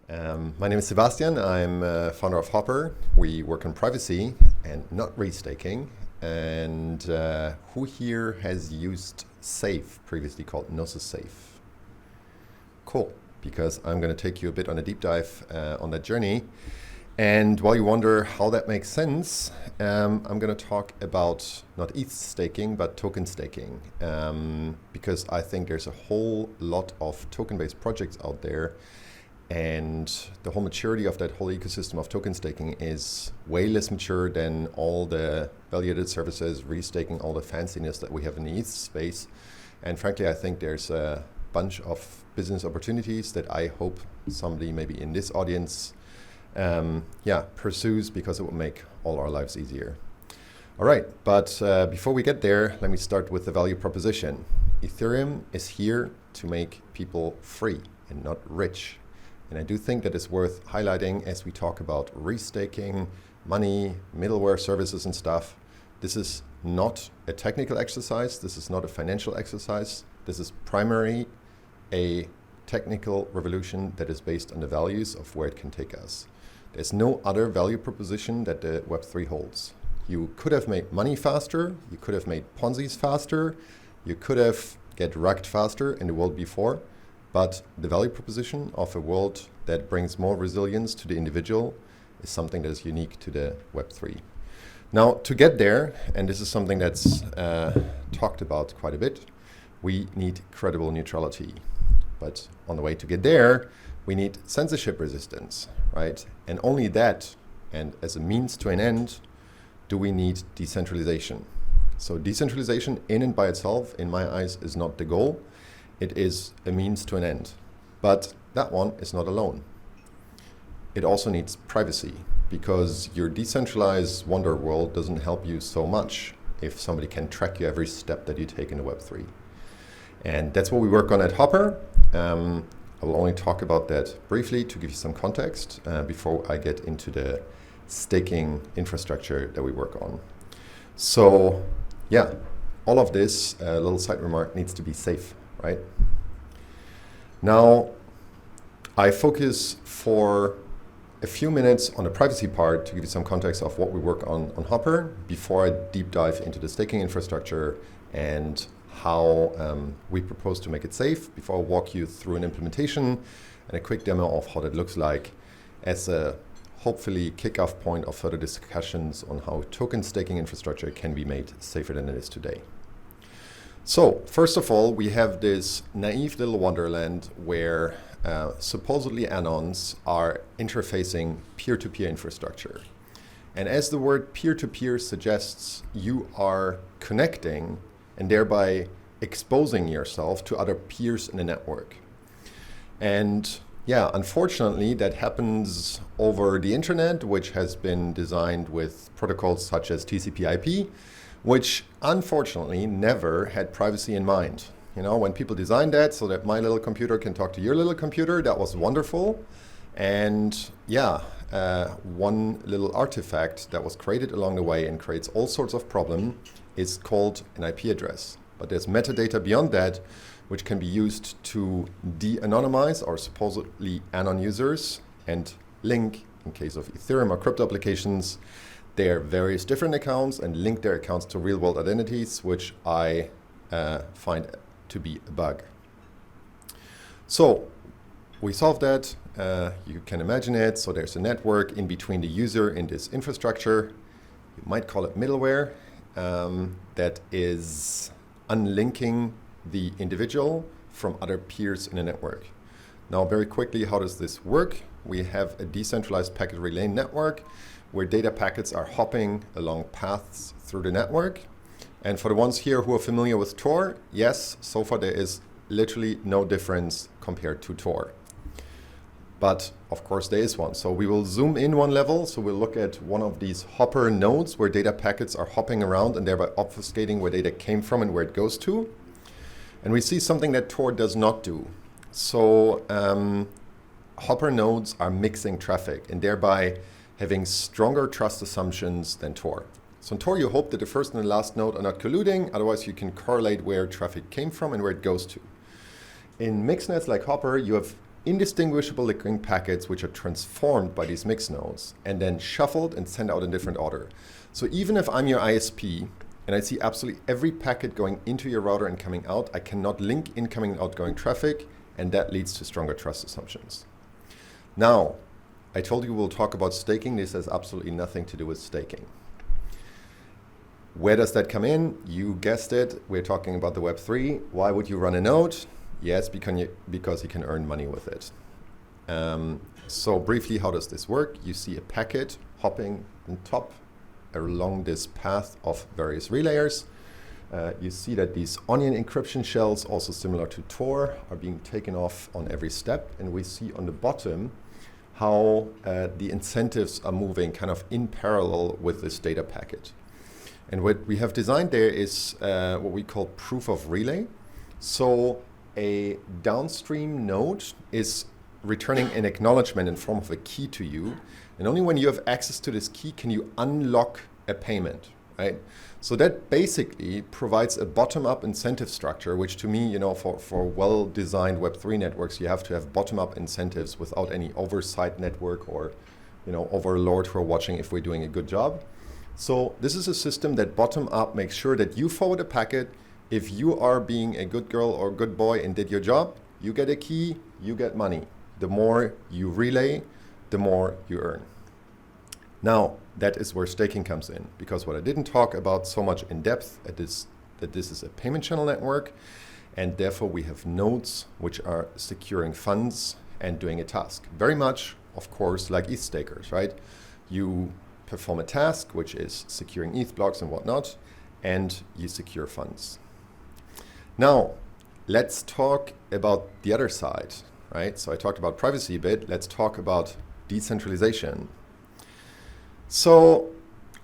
My name is Sebastian. I'm founder of Hopr. We work on privacy and not restaking. And who here has used Safe, previously called Gnosis Safe? Cool, because I'm going to take you a bit on a deep dive on that journey. And while you wonder how that makes sense, I'm going to talk about not ETH staking, but token staking. Because I think there's a whole lot of token-based projects out there. And the whole maturity of that whole ecosystem of token staking is way less mature than all the value-added services, restaking, all the fanciness that we have in the ETH space. And frankly, I think there's a bunch of business opportunities that I hope somebody maybe in this audience pursues, because it will make all our lives easier. All right, but before we get there, let me start with the value proposition. Ethereum is here to make people free and not rich. And I do think that it's worth highlighting as we talk about restaking, money, middleware services and stuff. This is not a technical exercise. This is not a financial exercise. This is primarily a technical revolution that is based on the values of where it can take us. There's no other value proposition that the Web3 holds. You could have made money faster. You could have made Ponzi's faster. You could have get wrecked faster in the world before. But the value proposition of a world that brings more resilience to the individual is something that is unique to the Web3. Now, to get there, and this is something that's talked about quite a bit, we need credible neutrality. But on the way to get there, we need censorship resistance, right? And only that, and as a means to an end, do we need decentralization. So decentralization in and by itself, in my eyes, is not the goal. It is a means to an end. But that one is not alone. It also needs privacy, because your decentralized wonder world doesn't help you so much if somebody can track you every step that you take in the Web3. And that's what we work on at Hopr. I will only talk about that briefly to give you some context before I get into the staking infrastructure that we work on. So yeah, all of this, little side remark, needs to be safe. Right? Now, I focus for a few minutes on the privacy part to give you some context of what we work on Hopr before I deep dive into the staking infrastructure and how we propose to make it safe, before I walk you through an implementation and a quick demo of how that looks like as a hopefully kickoff point of further discussions on how token staking infrastructure can be made safer than it is today. So, first of all, we have this naive little wonderland where supposedly anons are interfacing peer-to-peer infrastructure. And as the word peer-to-peer suggests, you are connecting and thereby exposing yourself to other peers in the network. And yeah, unfortunately, that happens over the internet, which has been designed with protocols such as TCP/IP, which unfortunately never had privacy in mind. You know, when people designed that so that my little computer can talk to your little computer, that was wonderful. And yeah, one little artifact that was created along the way and creates all sorts of problem is called an IP address. But there's metadata beyond that, which can be used to de-anonymize our supposedly anon users and link, in case of Ethereum or crypto applications, their various different accounts and link their accounts to real-world identities, which I find to be a bug. So we solved that. You can imagine it. So there's a network in between the user and this infrastructure. You might call it middleware that is unlinking the individual from other peers in the network. Now, very quickly, how does this work? We have a decentralized packet relay network where data packets are hopping along paths through the network. And for the ones here who are familiar with Tor, yes, so far there is literally no difference compared to Tor. But of course there is one. So we will zoom in one level. So we'll look at one of these Hopr nodes where data packets are hopping around and thereby obfuscating where data came from and where it goes to. And we see something that Tor does not do. So Hopr nodes are mixing traffic and thereby having stronger trust assumptions than Tor. So in Tor, you hope that the first and the last node are not colluding, otherwise you can correlate where traffic came from and where it goes to. In mixed nets like Hopr, you have indistinguishable linking packets which are transformed by these mixed nodes and then shuffled and sent out in different order. So even if I'm your ISP and I see absolutely every packet going into your router and coming out, I cannot link incoming and outgoing traffic, and that leads to stronger trust assumptions. Now, I told you we'll talk about staking. This has absolutely nothing to do with staking. Where does that come in? You guessed it. We're talking about the Web3. Why would you run a node? Yes, because you can earn money with it. So briefly, how does this work? You see a packet hopping on top along this path of various relayers. You see that these onion encryption shells, also similar to Tor, are being taken off on every step. And we see on the bottom how the incentives are moving kind of in parallel with this data packet. And what we have designed there is what we call proof of relay. So a downstream node is returning an acknowledgement in form of a key to you. And only when you have access to this key can you unlock a payment, right? So that basically provides a bottom-up incentive structure, which to me, for well-designed Web3 networks, you have to have bottom-up incentives without any oversight network or, overlord who are watching if we're doing a good job. So this is a system that bottom-up makes sure that you forward a packet. If you are being a good girl or good boy and did your job, you get a key, you get money. The more you relay, the more you earn. Now, that is where staking comes in, because what I didn't talk about so much in depth is that this is a payment channel network, and therefore we have nodes which are securing funds and doing a task. Very much, of course, like ETH stakers, right? You perform a task, which is securing ETH blocks and whatnot, and you secure funds. Now, let's talk about the other side, right? So I talked about privacy a bit. Let's talk about decentralization. So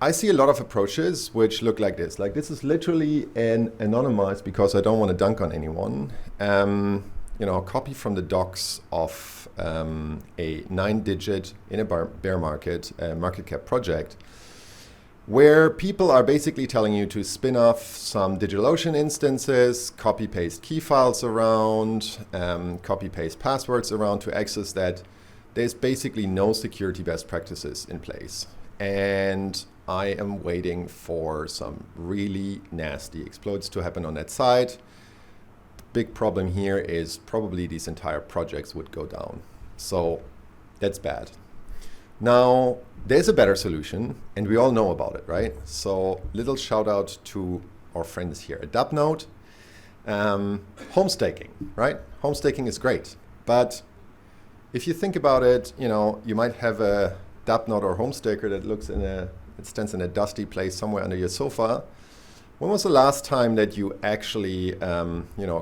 I see a lot of approaches which look like this. Like this is literally an anonymized, because I don't want to dunk on anyone, copy from the docs of a 9-digit in a bear market market cap project, where people are basically telling you to spin off some DigitalOcean instances, copy-paste key files around, copy-paste passwords around to access that. There's basically no security best practices in place. And I am waiting for some really nasty exploits to happen on that side. The big problem here is probably these entire projects would go down. So that's bad. Now, there's a better solution, and we all know about it, right? So little shout out to our friends here at Dapnode. Home staking, right? Home staking is great. But if you think about it, you might have a Dapnode or home staker that stands in a dusty place somewhere under your sofa. When was the last time that you actually,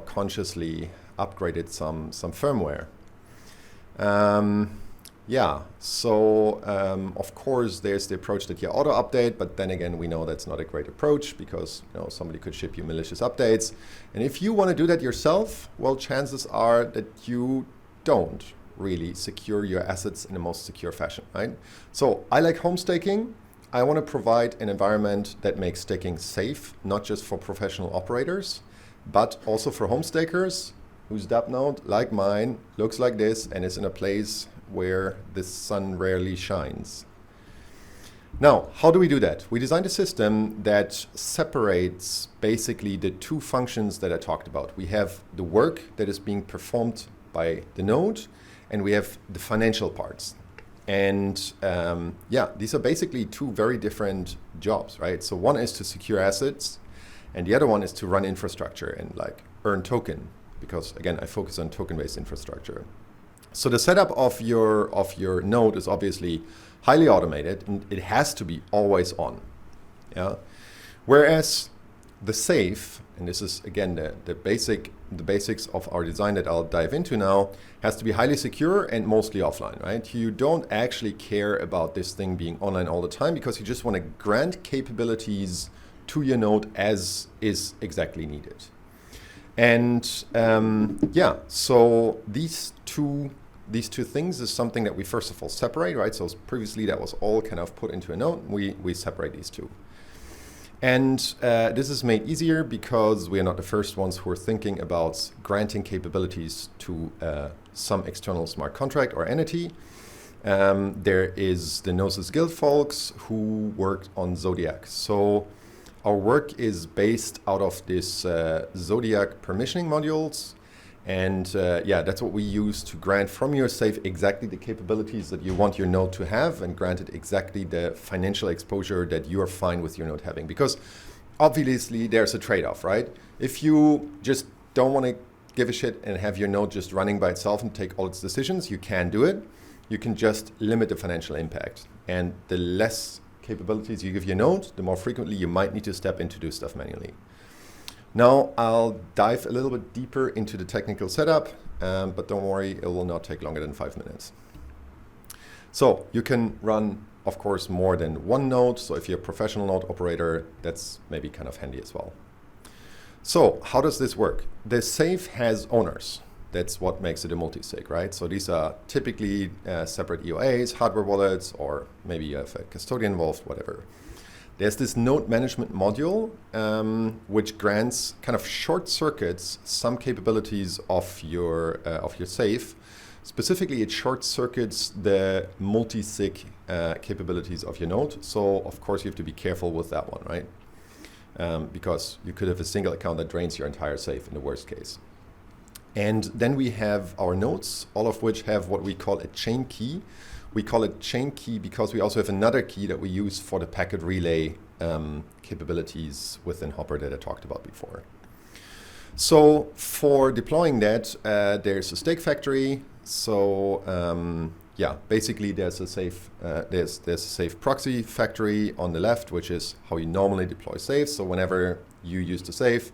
consciously upgraded some firmware? Of course, there's the approach that you auto-update, but then again, we know that's not a great approach because somebody could ship you malicious updates. And if you want to do that yourself, well, chances are that you don't really secure your assets in the most secure fashion, right? So I like home staking. I want to provide an environment that makes staking safe, not just for professional operators, but also for home stakers whose Dapnode, like mine, looks like this and is in a place where the sun rarely shines. Now, how do we do that? We designed a system that separates basically the two functions that I talked about. We have the work that is being performed by the node, and we have the financial parts. And these are basically two very different jobs, right? So one is to secure assets, and the other one is to run infrastructure and earn token, because again, I focus on token-based infrastructure. So the setup of your node is obviously highly automated, and it has to be always on. Yeah. Whereas the safe, and this is again the basics of our design that I'll dive into now, has to be highly secure and mostly offline, right? You don't actually care about this thing being online all the time because you just want to grant capabilities to your node as is exactly needed. And so these two things is something that we first of all separate, right? So previously that was all kind of put into a node. We separate these two. And this is made easier because we are not the first ones who are thinking about granting capabilities to some external smart contract or entity. There is the Gnosis Guild folks who worked on Zodiac. So our work is based out of this Zodiac permissioning modules. And yeah, that's what we use to grant from your safe exactly the capabilities that you want your node to have, and grant it exactly the financial exposure that you are fine with your node having. Because obviously there's a trade-off, right? If you just don't want to give a shit and have your node just running by itself and take all its decisions, you can do it. You can just limit the financial impact. And the less capabilities you give your node, the more frequently you might need to step in to do stuff manually. Now I'll dive a little bit deeper into the technical setup, but don't worry, it will not take longer than 5 minutes. So you can run, of course, more than one node. So if you're a professional node operator, that's maybe kind of handy as well. So how does this work? The safe has owners. That's what makes it a multi-sig, right? So these are typically separate EOAs, hardware wallets, or maybe you have a custodian involved, whatever. There's this node management module, which grants kind of short circuits some capabilities of your safe. Specifically, it short circuits the multi-sig capabilities of your node. So of course you have to be careful with that one, right? Because you could have a single account that drains your entire safe in the worst case. And then we have our nodes, all of which have what we call a chain key. We call it chain key because we also have another key that we use for the packet relay capabilities within Hopr that I talked about before. So for deploying that, there's a stake factory. So yeah, basically there's a safe proxy factory on the left, which is how you normally deploy safes. So whenever you use the safe,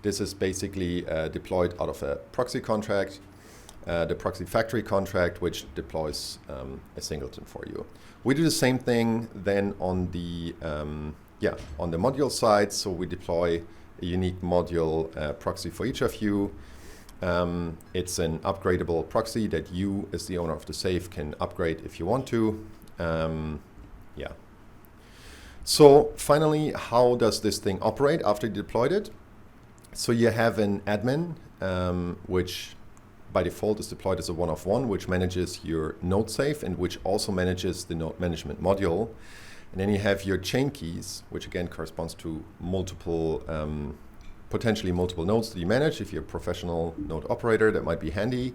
this is basically deployed out of a proxy contract. The proxy factory contract, which deploys a singleton for you. We do the same thing then on the module side. So we deploy a unique module proxy for each of you. It's an upgradable proxy that you, as the owner of the safe, can upgrade if you want to. Yeah. So finally, how does this thing operate after you deployed it? So you have an admin, which by default is deployed as a one-of-one, which manages your node safe and which also manages the node management module. And then you have your chain keys, which again corresponds to multiple, potentially multiple nodes that you manage. If you're a professional node operator, that might be handy.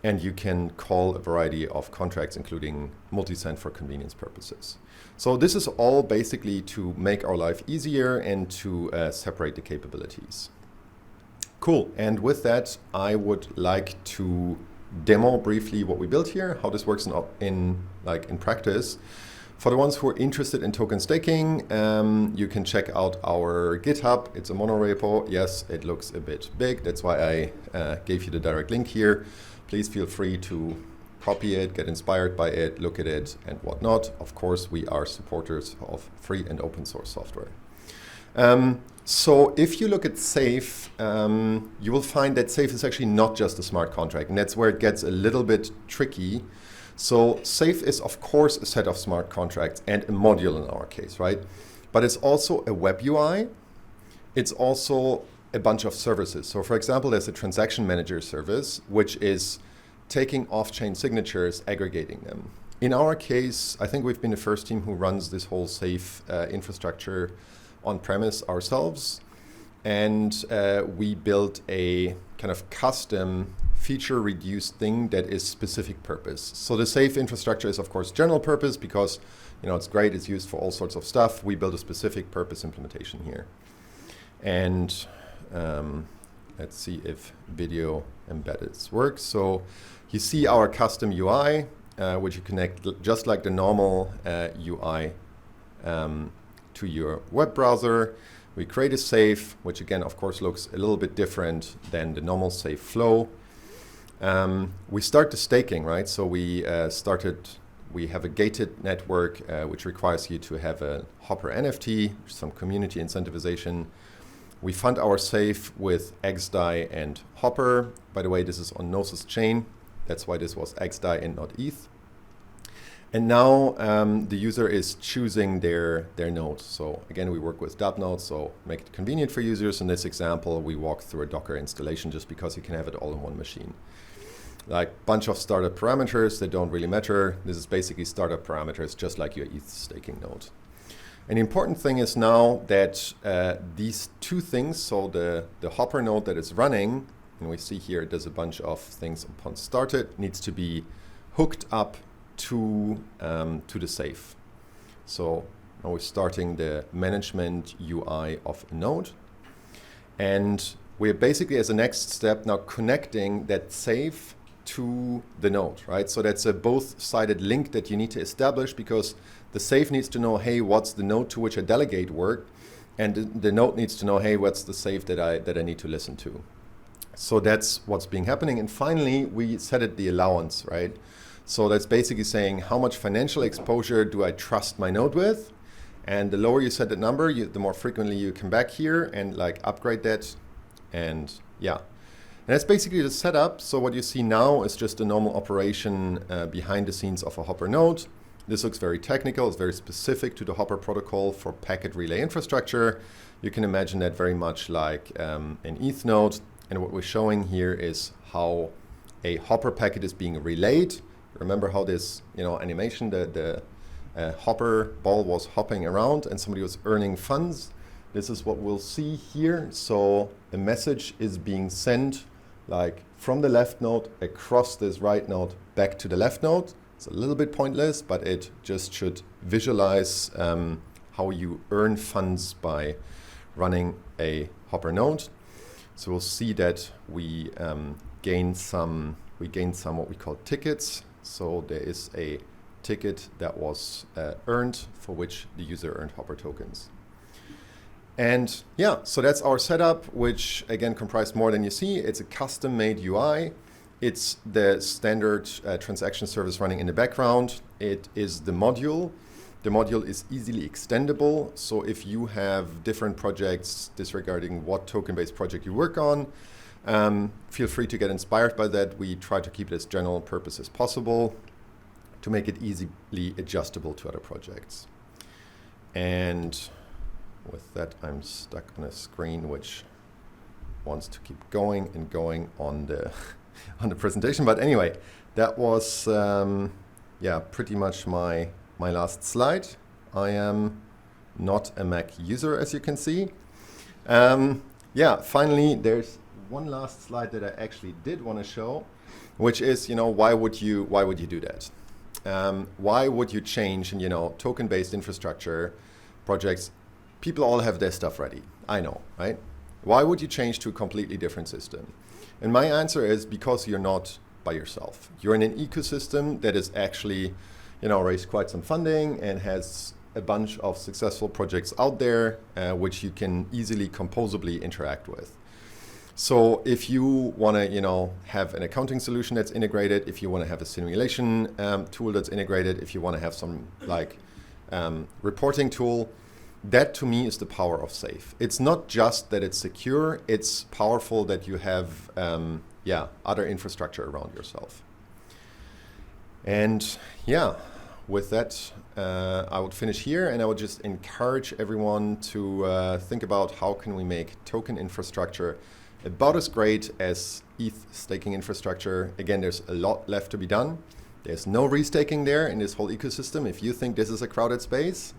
And you can call a variety of contracts, including multi-sig for convenience purposes. So this is all basically to make our life easier and to separate the capabilities. Cool, and with that, I would like to demo briefly what we built here, how this works in practice. For the ones who are interested in token staking, you can check out our GitHub. It's a monorepo. Yes, it looks a bit big. That's why I gave you the direct link here. Please feel free to copy it, get inspired by it, look at it, and whatnot. Of course, we are supporters of free and open source software. So if you look at Safe, you will find that Safe is actually not just a smart contract, and that's where it gets a little bit tricky. So Safe is, of course, a set of smart contracts and a module in our case, right? But it's also a web UI. It's also a bunch of services. So for example, there's a transaction manager service, which is taking off-chain signatures, aggregating them. In our case, I think we've been the first team who runs this whole Safe infrastructure on-premise ourselves. And we built a kind of custom feature-reduced thing that is specific purpose. So the Safe infrastructure is, of course, general purpose because it's great, it's used for all sorts of stuff. We built a specific purpose implementation here. And let's see if video embedded works. So you see our custom UI, which you connect just like the normal UI to your web browser. We create a Safe, which again, of course, looks a little bit different than the normal Safe flow. We start the staking, right? So we have a gated network, which requires you to have a Hopr NFT, some community incentivization. We fund our Safe with XDAI and Hopr. By the way, this is on Gnosis chain. That's why this was XDAI and not ETH. And now the user is choosing their node. So again, we work with dub nodes, so make it convenient for users. In this example, we walk through a Docker installation just because you can have it all in one machine. Like bunch of startup parameters that don't really matter. This is basically startup parameters, just like your ETH staking node. And the important thing is now that these two things, so the Hopr node that is running, and we see here it does a bunch of things upon started, needs to be hooked up to the safe. So now we're starting the management UI of a node. And we're basically, as a next step, now connecting that safe to the node, right? So that's a both-sided link that you need to establish, because the safe needs to know, hey, what's the node to which I delegate work? And the node needs to know, hey, what's the safe that I need to listen to? So that's what's being happening. And finally, we set it the allowance, right? So that's basically saying, how much financial exposure do I trust my node with? And the lower you set that number, the more frequently you come back here and like upgrade that. And yeah, and that's basically the setup. So what you see now is just a normal operation behind the scenes of a Hopr node. This looks very technical. It's very specific to the Hopr protocol for packet relay infrastructure. You can imagine that very much like an ETH node. And what we're showing here is how a Hopr packet is being relayed. Remember how this, animation, the Hopr ball was hopping around and somebody was earning funds. This is what we'll see here. So a message is being sent like from the left node across this right node back to the left node. It's a little bit pointless, but it just should visualize how you earn funds by running a Hopr node. So we'll see that we gain some what we call tickets. So there is a ticket that was earned for which the user earned Hopr tokens. And yeah, so that's our setup, which again comprised more than you see. It's a custom-made UI. It's the standard transaction service running in the background. It is the module. The module is easily extendable. So if you have different projects, disregarding what token-based project you work on, feel free to get inspired by that. We try to keep it as general purpose as possible to make it easily adjustable to other projects. And with that, I'm stuck on a screen which wants to keep going and going on the on the presentation. But anyway, that was pretty much my last slide. I am not a Mac user, as you can see. Finally, there's one last slide that I actually did want to show, which is, why would you do that? Why would you change? And token-based infrastructure projects, people all have their stuff ready. I know, right? Why would you change to a completely different system? And my answer is because you're not by yourself. You're in an ecosystem that is actually, raised quite some funding and has a bunch of successful projects out there, which you can easily composably interact with. So if you want to, have an accounting solution that's integrated, if you want to have a simulation tool that's integrated, if you want to have some reporting tool, that to me is the power of Safe. It's not just that it's secure, it's powerful that you have other infrastructure around yourself. And with that, I would finish here, and I would just encourage everyone to think about how can we make token infrastructure about as great as ETH staking infrastructure. Again, there's a lot left to be done. There's no restaking there in this whole ecosystem. If you think this is a crowded space,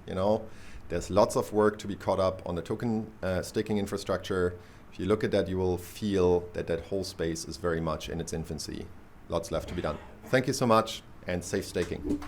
there's lots of work to be caught up on the token staking infrastructure. If you look at that, you will feel that that whole space is very much in its infancy. Lots left to be done. Thank you so much, and safe staking.